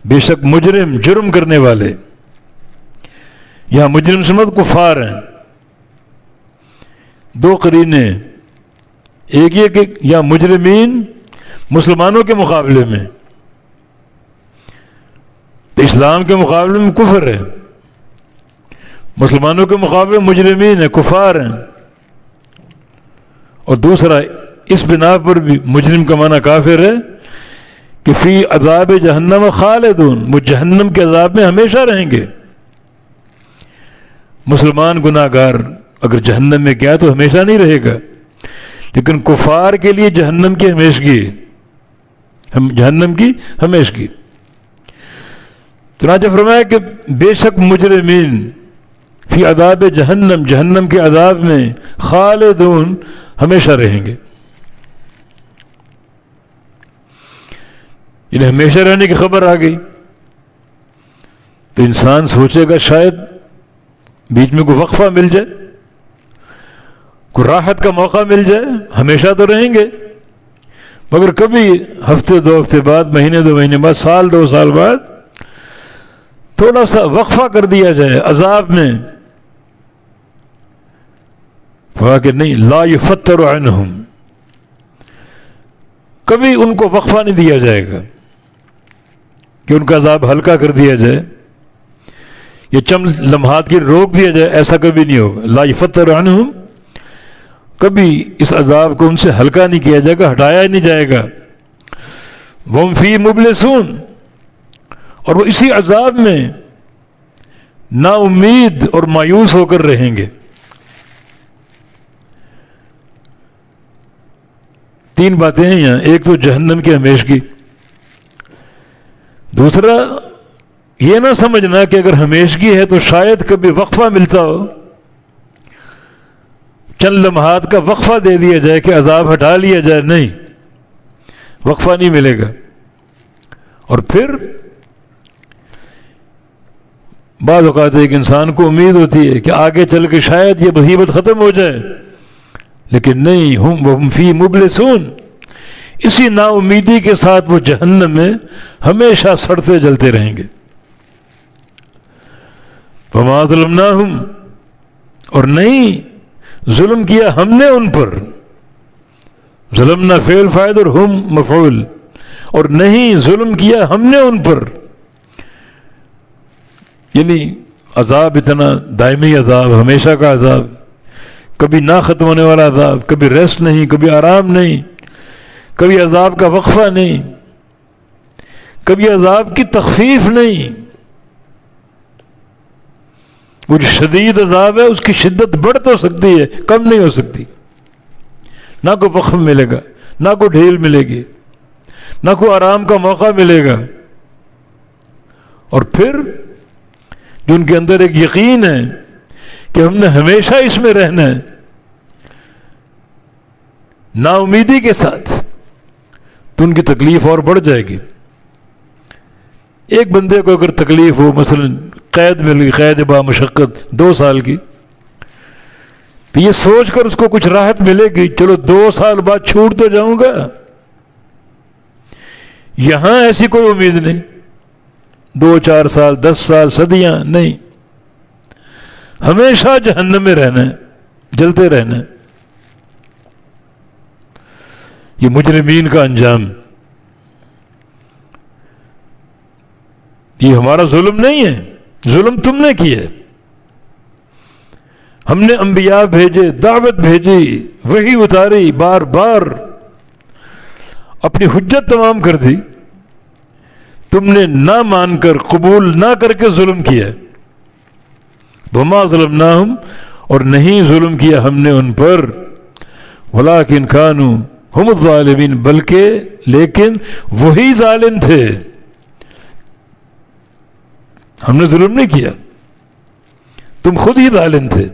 بے شک مجرم، جرم کرنے والے، یہاں مجرم سمت کفار ہیں. دو قرینے، ایک یہ کہ یہاں مجرمین مسلمانوں کے مقابلے میں، تو اسلام کے مقابلے میں کفر ہے، مسلمانوں کے مقابلے میں مجرمین ہیں، کفار ہیں. اور دوسرا اس بنا پر بھی مجرم کا معنی کافر ہے کہ فی عذاب جہنم خالدون، وہ جہنم کے عذاب میں ہمیشہ رہیں گے. مسلمان گناہ گار اگر جہنم میں گیا تو ہمیشہ نہیں رہے گا، لیکن کفار کے لیے جہنم کی ہمیشگی، جہنم کی ہمیشگی. چنانچہ فرمایا کہ بے شک مجرمین فی عذاب جہنم، جہنم کے عذاب میں خالدون، ہمیشہ رہیں گے. انہیں ہمیشہ رہنے کی خبر آ گئی تو انسان سوچے گا شاید بیچ میں کوئی وقفہ مل جائے، کوئی راحت کا موقع مل جائے. ہمیشہ تو رہیں گے، مگر کبھی ہفتے دو ہفتے بعد، مہینے دو مہینے بعد، سال دو سال بعد تھوڑا سا وقفہ کر دیا جائے عذاب میں. کہ نہیں، لا یفتر عنہم، کبھی ان کو وقفہ نہیں دیا جائے گا کہ ان کا عذاب ہلکا کر دیا جائے یا چند لمحات کی روک دیا جائے، ایسا کبھی نہیں ہوگا. لا یفتر عنہم، کبھی اس عذاب کو ان سے ہلکا نہیں کیا جائے گا، ہٹایا نہیں جائے گا. وہم فی مبلسون، اور وہ اسی عذاب میں نا امید اور مایوس ہو کر رہیں گے. تین باتیں ہیں یہاں، ایک تو جہنم کی ہمیشگی، دوسرا یہ نہ سمجھنا کہ اگر ہمیشگی ہے تو شاید کبھی وقفہ ملتا ہو، چند لمحات کا وقفہ دے دیا جائے کہ عذاب ہٹا لیا جائے. نہیں، وقفہ نہیں ملے گا. اور پھر بعض اوقات ایک انسان کو امید ہوتی ہے کہ آگے چل کے شاید یہ مصیبت ختم ہو جائے، لیکن نہیں، ہم فی مبلسون، اسی نا امیدی کے ساتھ وہ جہنم میں ہمیشہ سڑتے جلتے رہیں گے. وما ظلمناہم، اور نہیں ظلم کیا ہم نے ان پر، ظلمنا فعل فاعل اور ہم مفعول، اور نہیں ظلم کیا ہم نے ان پر. یعنی عذاب اتنا دائمی عذاب، ہمیشہ کا عذاب، کبھی نہ ختم ہونے والا عذاب، کبھی ریسٹ نہیں، کبھی آرام نہیں، کبھی عذاب کا وقفہ نہیں، کبھی عذاب کی تخفیف نہیں. وہ جو شدید عذاب ہے اس کی شدت بڑھ تو سکتی ہے، کم نہیں ہو سکتی. نہ کوئی وقف ملے گا، نہ کوئی ڈھیل ملے گی، نہ کوئی آرام کا موقع ملے گا. اور پھر جو ان کے اندر ایک یقین ہے کہ ہم نے ہمیشہ اس میں رہنا ہے، نا امیدی کے ساتھ، تو ان کی تکلیف اور بڑھ جائے گی. ایک بندے کو اگر تکلیف ہو، مثلا قید مل گئی، قید با مشقت 2 سال کی، تو یہ سوچ کر اس کو کچھ راحت ملے گی، چلو 2 سال بعد چھوٹ تو جاؤں گا. یہاں ایسی کوئی امید نہیں، 2-4 سال، 10 سال، صدیاں نہیں، ہمیشہ جہنم میں رہنا ہے، جلتے رہنا ہے. یہ مجرمین کا انجام. یہ ہمارا ظلم نہیں ہے، ظلم تم نے کیا ہے. ہم نے انبیاء بھیجے، دعوت بھیجی، وحی اتاری، بار بار اپنی حجت تمام کر دی، تم نے نہ مان کر، قبول نہ کر کے ظلم کیا. وما ظلمناہم، اور نہیں ظلم کیا ہم نے ان پر، ولکن کانوا ہم الظالمین، بلکہ لیکن وہی ظالم تھے. ہم نے ظلم نہیں کیا، تم خود ہی ظالم تھے.